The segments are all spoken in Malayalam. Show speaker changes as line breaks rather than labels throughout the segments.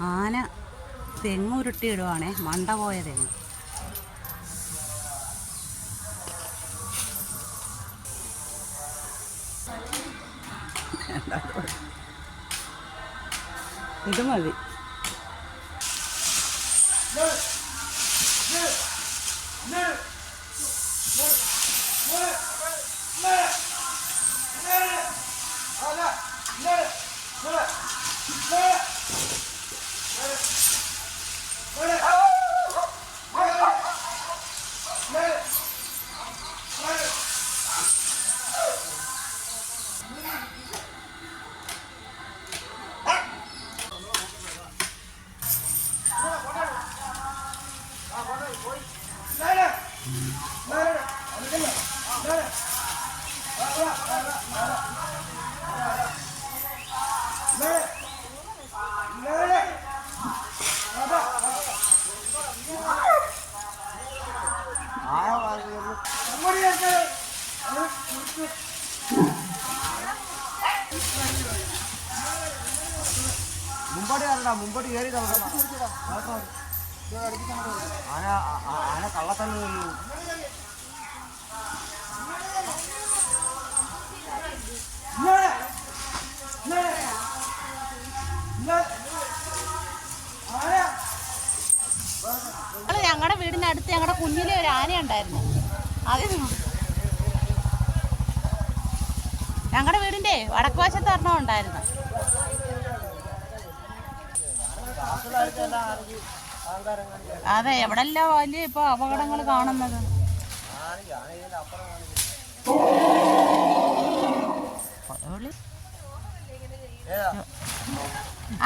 ആന തെങ്ങ് ഉരുട്ടിയിടുവാണേ, മണ്ട പോയ തെങ്ങ്. ഇത് മതി.
മുമ്പോട്ട് കയറി ആന കള്ളത്തന്നെ.
ഞങ്ങളുടെ വീടിനടുത്ത് ഞങ്ങളുടെ കുഞ്ഞിലെ ഒരു ആന ഉണ്ടായിരുന്നു. അത് ഞങ്ങളുടെ വീടിന്റെ വടക്കുവശത്ത് ഒരെണ്ണം ഉണ്ടായിരുന്നു. അതെ, എവിടെല്ലാം വലിയ ഇപ്പൊ അപകടങ്ങൾ കാണുന്നത്.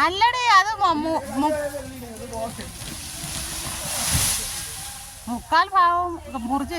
അല്ലടേ, അത് മുക്കാൽ ഭാഗവും മുറിച്ച്